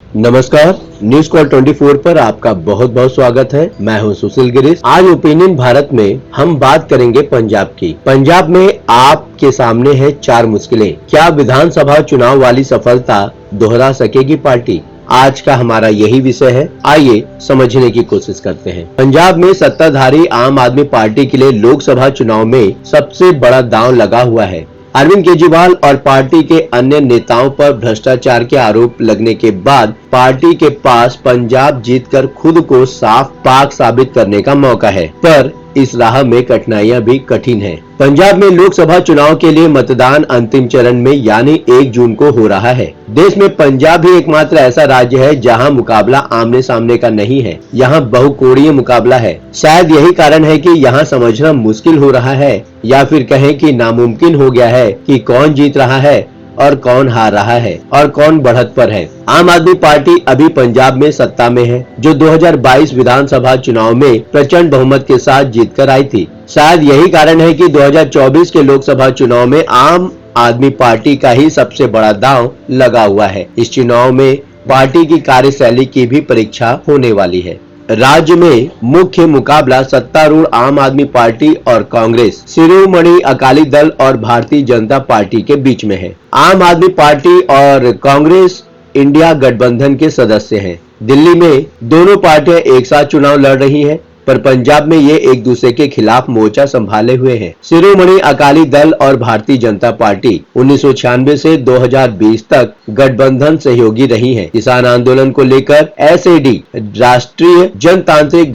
नमस्कार, news call 24 पर आपका बहुत बहुत स्वागत है। मैं हूं सुशील गिरीश। आज ओपिनियन भारत में हम बात करेंगे पंजाब की। पंजाब में आपके सामने है 4 मुश्किलें। क्या विधानसभा चुनाव वाली सफलता दोहरा सकेगी पार्टी? आज का हमारा यही विषय है। आइए समझने की कोशिश करते हैं। पंजाब में सत्ताधारी आम आदमी पार्टी के लिए लोकसभा चुनाव में सबसे बड़ा दांव लगा हुआ है। अरविंद केजरीवाल और पार्टी के अन्य नेताओं पर भ्रष्टाचार के आरोप लगने के बाद पार्टी के पास पंजाब जीतकर खुद को साफ पाक साबित करने का मौका है, पर इस राह में कठिनाइयां भी कठिन हैं। पंजाब में लोकसभा चुनाव के लिए मतदान अंतिम चरण में यानी 1 जून को हो रहा है। देश में पंजाब ही एकमात्र ऐसा राज्य है जहां मुकाबला आमने सामने का नहीं है, यहां बहुकोणीय मुकाबला है। शायद यही कारण है कि यहां समझना मुश्किल हो रहा है, या फिर कहें कि नामुमकिन हो गया है कि कौन जीत रहा है और कौन हार रहा है और कौन बढ़त पर है। आम आदमी पार्टी अभी पंजाब में सत्ता में है, जो 2022 विधानसभा चुनाव में प्रचंड बहुमत के साथ जीतकर आई थी। शायद यही कारण है कि 2024 के लोकसभा चुनाव में आम आदमी पार्टी का ही सबसे बड़ा दांव लगा हुआ है। इस चुनाव में पार्टी की कार्यशैली की भी परीक्षा होने वाली है। राज्य में मुख्य मुकाबला सत्तारूढ़ आम आदमी पार्टी और कांग्रेस, शिरोमणि अकाली दल और भारतीय जनता पार्टी के बीच में है। आम आदमी पार्टी और कांग्रेस इंडिया गठबंधन के सदस्य हैं। दिल्ली में दोनों पार्टियां एक साथ चुनाव लड़ रही हैं, पर पंजाब में ये एक दूसरे के खिलाफ मोर्चा संभाले हुए हैं। शिरोमणि अकाली दल और भारतीय जनता पार्टी 1996 से 2020 तक गठबंधन सहयोगी रही है। किसान आंदोलन को लेकर एसएडी राष्ट्रीय जनतांत्रिक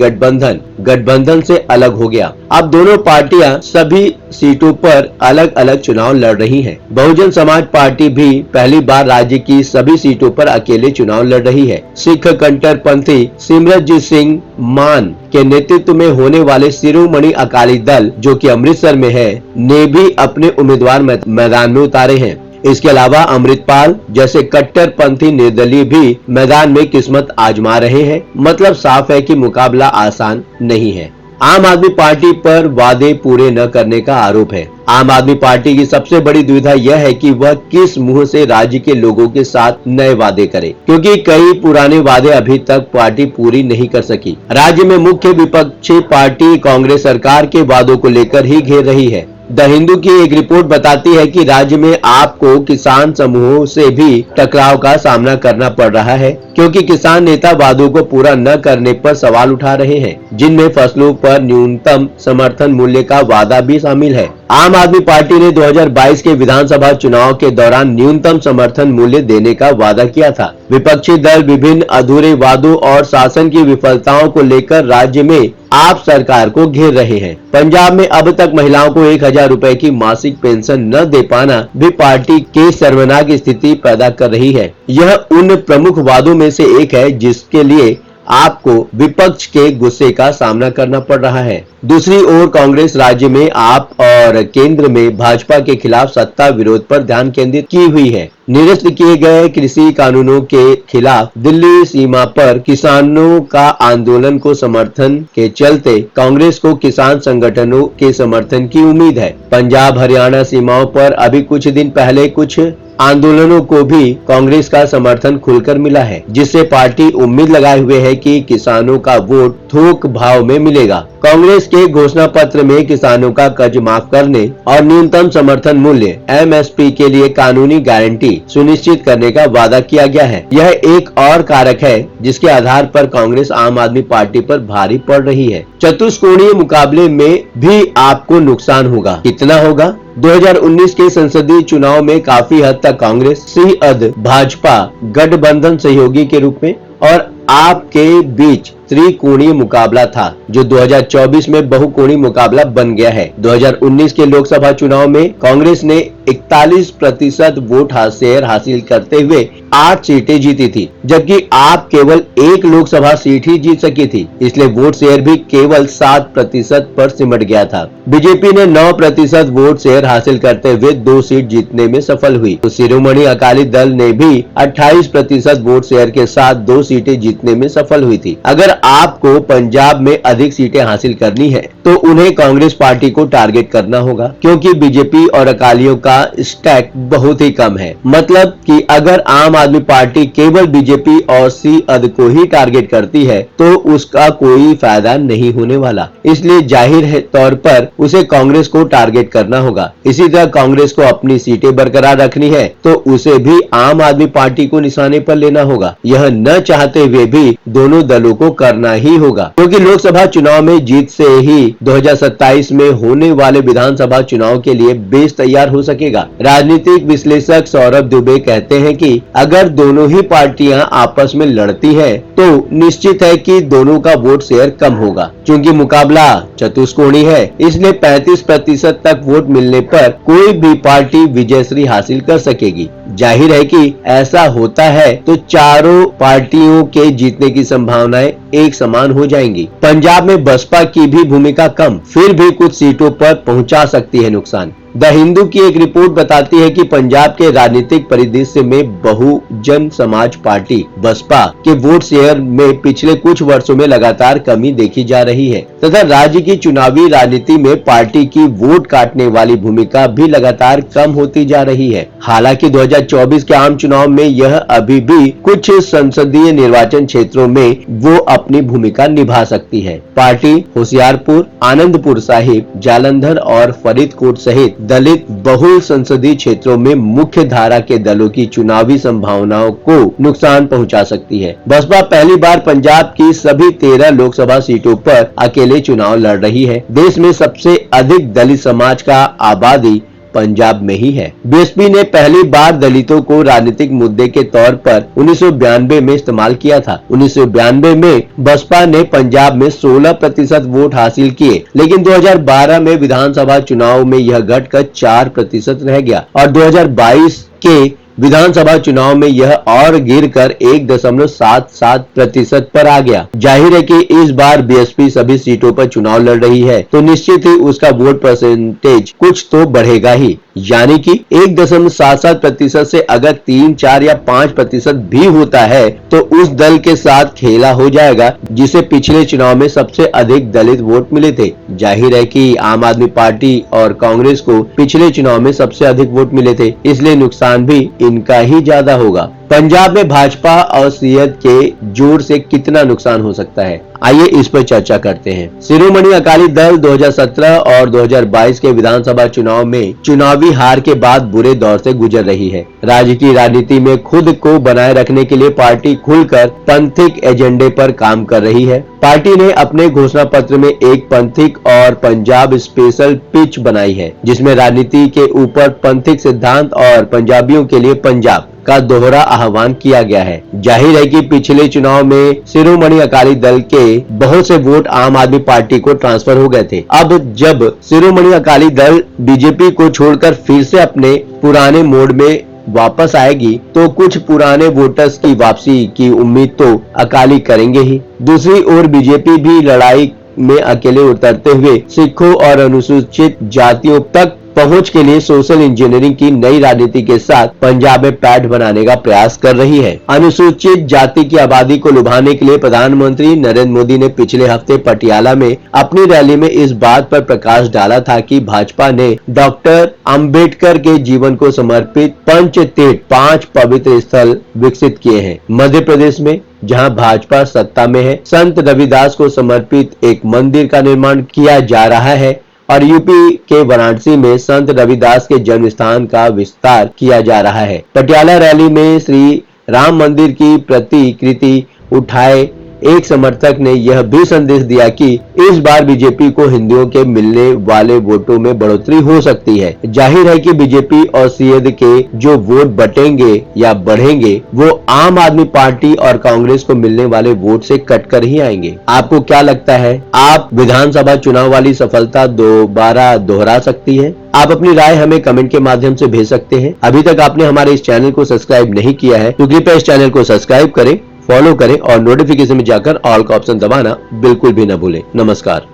गठबंधन से अलग हो गया। अब दोनों पार्टियां सभी सीटों पर अलग अलग चुनाव लड़ रही हैं। बहुजन समाज पार्टी भी पहली बार राज्य की सभी सीटों पर अकेले चुनाव लड़ रही है। सिख कट्टरपंथी सिमरनजीत सिंह मान के नेतृत्व में होने वाले शिरोमणि अकाली दल, जो कि अमृतसर में है, ने भी अपने उम्मीदवार मैदान में उतारे हैं। इसके अलावा अमृतपाल जैसे कट्टरपंथी निर्दलीय भी मैदान में किस्मत आजमा रहे हैं। मतलब साफ है कि मुकाबला आसान नहीं है। आम आदमी पार्टी पर वादे पूरे न करने का आरोप है। आम आदमी पार्टी की सबसे बड़ी दुविधा यह है कि वह किस मुंह से राज्य के लोगों के साथ नए वादे करे, क्योंकि कई पुराने वादे अभी तक पार्टी पूरी नहीं कर सकी। राज्य में मुख्य विपक्षी पार्टी कांग्रेस सरकार के वादों को लेकर ही घेर रही है। द हिंदू की एक रिपोर्ट बताती है कि राज्य में आपको किसान समूहों से भी टकराव का सामना करना पड़ रहा है, क्योंकि किसान नेता वादों को पूरा न करने पर सवाल उठा रहे हैं, जिनमें फसलों पर न्यूनतम समर्थन मूल्य का वादा भी शामिल है। आम आदमी पार्टी ने 2022 के विधानसभा चुनाव के दौरान न्यूनतम समर्थन मूल्य देने का वादा किया था। विपक्षी दल विभिन्न अधूरे वादों और शासन की विफलताओं को लेकर राज्य में आप सरकार को घेर रहे हैं। पंजाब में अब तक महिलाओं को 1000 रुपए की मासिक पेंशन न दे पाना भी पार्टी के शर्मनाक स्थिति पैदा कर रही है। यह उन प्रमुख वादों में से एक है जिसके लिए आपको विपक्ष के गुस्से का सामना करना पड़ रहा है। दूसरी ओर कांग्रेस राज्य में आप और केंद्र में भाजपा के खिलाफ सत्ता विरोध पर ध्यान केंद्रित की हुई है। निरस्त किए गए कृषि कानूनों के खिलाफ दिल्ली सीमा पर किसानों का आंदोलन को समर्थन के चलते कांग्रेस को किसान संगठनों के समर्थन की उम्मीद है। पंजाब हरियाणा सीमाओं पर अभी कुछ दिन पहले कुछ आंदोलनों को भी कांग्रेस का समर्थन खुलकर मिला है, जिससे पार्टी उम्मीद लगाए हुए है कि किसानों का वोट थोक भाव में मिलेगा। कांग्रेस के घोषणा पत्र में किसानों का कर्ज माफ करने और न्यूनतम समर्थन मूल्य एमएसपी के लिए कानूनी गारंटी सुनिश्चित करने का वादा किया गया है। यह एक और कारक है जिसके आधार पर कांग्रेस आम आदमी पार्टी पर भारी पड़ रही है। चतुष्कोणीय मुकाबले में भी आपको नुकसान होगा। कितना होगा? 2019 के संसदीय चुनाव में काफी हद तक कांग्रेस सिंह भाजपा गठबंधन सहयोगी के रूप में और आपके बीच त्रिकोणीय मुकाबला था, जो 2024 में बहुकोणीय मुकाबला बन गया है। 2019 के लोकसभा चुनाव में कांग्रेस ने 41% वोट शेयर हासिल करते हुए 8 सीटें जीती थी, जबकि आप केवल 1 लोकसभा सीट ही जीत सकी थी। इसलिए वोट शेयर भी केवल 7% पर सिमट गया था। बीजेपी ने 9% वोट शेयर हासिल करते हुए 2 सीट जीतने में सफल हुई। तो शिरोमणि अकाली दल ने भी 28% वोट शेयर के साथ 2 सीटें जीतने में सफल हुई थी। अगर अगर आपको पंजाब में अधिक सीटें हासिल करनी है तो उन्हें कांग्रेस पार्टी को टारगेट करना होगा, क्योंकि बीजेपी और अकालियों का स्टैक बहुत ही कम है। मतलब कि अगर आम आदमी पार्टी केवल बीजेपी और सीअद को ही टारगेट करती है तो उसका कोई फायदा नहीं होने वाला। इसलिए जाहिर है तौर पर उसे कांग्रेस को टारगेट करना होगा। इसी तरह कांग्रेस को अपनी सीटें बरकरार रखनी है तो उसे भी आम आदमी पार्टी को निशाने पर लेना होगा। यह न चाहते हुए भी दोनों दलों को करना ही होगा, क्योंकि लोकसभा चुनाव में जीत से ही 2027 में होने वाले विधानसभा चुनाव के लिए बेस तैयार हो सकेगा। राजनीतिक विश्लेषक सौरभ दुबे कहते हैं कि अगर दोनों ही पार्टियां आपस में लड़ती हैं तो निश्चित है कि दोनों का वोट शेयर कम होगा। क्योंकि मुकाबला चतुष्कोणी है, इसलिए 35% तक वोट मिलने पर कोई भी पार्टी विजयश्री हासिल कर सकेगी। जाहिर है कि ऐसा होता है तो चारों पार्टियों के जीतने की संभावनाएं एक समान हो जाएंगी। पंजाब में बसपा की भी भूमिका कम, फिर भी कुछ सीटों पर पहुंचा सकती है नुकसान। द हिंदू की एक रिपोर्ट बताती है कि पंजाब के राजनीतिक परिदृश्य में बहुजन समाज पार्टी बसपा के वोट शेयर में पिछले कुछ वर्षों में लगातार कमी देखी जा रही है तथा राज्य की चुनावी राजनीति में पार्टी की वोट काटने वाली भूमिका भी लगातार कम होती जा रही है। हालांकि 2024 के आम चुनाव में यह अभी भी कुछ संसदीय निर्वाचन क्षेत्रों में वो अपनी भूमिका निभा सकती है। पार्टी होशियारपुर, आनंदपुर साहिब, जालंधर और फरीदकोट सहित दलित बहुल संसदीय क्षेत्रों में मुख्य धारा के दलों की चुनावी संभावनाओं को नुकसान पहुंचा सकती है। बसपा पहली बार पंजाब की सभी 13 लोकसभा सीटों पर अकेले चुनाव लड़ रही है। देश में सबसे अधिक दलित समाज का आबादी पंजाब में ही है। बीएसपी ने पहली बार दलितों को राजनीतिक मुद्दे के तौर पर 1992 में इस्तेमाल किया था। 1992 में बसपा ने पंजाब में 16% वोट हासिल किए, लेकिन 2012 में विधानसभा चुनाव में यह घटकर 4% रह गया और 2022 के विधानसभा चुनाव में यह और गिरकर 1.77% पर आ गया। जाहिर है कि इस बार बीएसपी सभी सीटों पर चुनाव लड़ रही है तो निश्चित ही उसका वोट परसेंटेज कुछ तो बढ़ेगा ही, यानी कि 1.77% से अगर 3, 4 या 5% भी होता है तो उस दल के साथ खेला हो जाएगा जिसे पिछले चुनाव में सबसे अधिक दलित वोट मिले थे। जाहिर है कि आम आदमी पार्टी और कांग्रेस को पिछले चुनाव में सबसे अधिक वोट मिले थे, इसलिए नुकसान भी इनका ही ज्यादा होगा। पंजाब में भाजपा और सीएद के जोर से कितना नुकसान हो सकता है, आइए इस पर चर्चा करते हैं। शिरोमणि अकाली दल 2017 और 2022 के विधानसभा चुनाव में चुनावी हार के बाद बुरे दौर से गुजर रही है। राज्य की राजनीति में खुद को बनाए रखने के लिए पार्टी खुलकर पंथिक एजेंडे पर काम कर रही है। पार्टी ने अपने घोषणा पत्र में एक पंथिक और पंजाब स्पेशल पिच बनाई है, जिसमें राजनीति के ऊपर पंथिक सिद्धांत और पंजाबियों के लिए पंजाब का दोहरा आह्वान किया गया है। जाहिर है कि पिछले चुनाव में शिरोमणि अकाली दल के बहुत से वोट आम आदमी पार्टी को ट्रांसफर हो गए थे। अब जब शिरोमणि अकाली दल बीजेपी को छोड़कर फिर से अपने पुराने मोड में वापस आएगी तो कुछ पुराने वोटर्स की वापसी की उम्मीद तो अकाली करेंगे ही। दूसरी ओर बीजेपी भी लड़ाई में अकेले उतरते हुए सिखों और अनुसूचित जातियों तक पहुंच के लिए सोशल इंजीनियरिंग की नई राजनीति के साथ पंजाब में पैठ बनाने का प्रयास कर रही है। अनुसूचित जाति की आबादी को लुभाने के लिए प्रधानमंत्री नरेंद्र मोदी ने पिछले हफ्ते पटियाला में अपनी रैली में इस बात पर प्रकाश डाला था कि भाजपा ने डॉक्टर अंबेडकर के जीवन को समर्पित पंचतीर्थ 5 पवित्र स्थल विकसित किए हैं। मध्य प्रदेश में जहां भाजपा सत्ता में है, संत रविदास को समर्पित एक मंदिर का निर्माण किया जा रहा है और यूपी के वाराणसी में संत रविदास के जन्म स्थान का विस्तार किया जा रहा है। पटियाला रैली में श्री राम मंदिर की प्रतिकृति उठाए एक समर्थक ने यह भी संदेश दिया कि इस बार बीजेपी को हिंदुओं के मिलने वाले वोटों में बढ़ोतरी हो सकती है। जाहिर है कि बीजेपी और सीएद के जो वोट बटेंगे या बढ़ेंगे वो आम आदमी पार्टी और कांग्रेस को मिलने वाले वोट से कटकर ही आएंगे। आपको क्या लगता है, आप विधानसभा चुनाव वाली सफलता दोबारा दोहरा सकती है? आप अपनी राय हमें कमेंट के माध्यम से भेज सकते हैं। अभी तक आपने हमारे इस चैनल को सब्सक्राइब नहीं किया है तो कृपया इस चैनल को सब्सक्राइब करें, फॉलो करें और नोटिफिकेशन में जाकर ऑल का ऑप्शन दबाना बिल्कुल भी न भूलें। नमस्कार।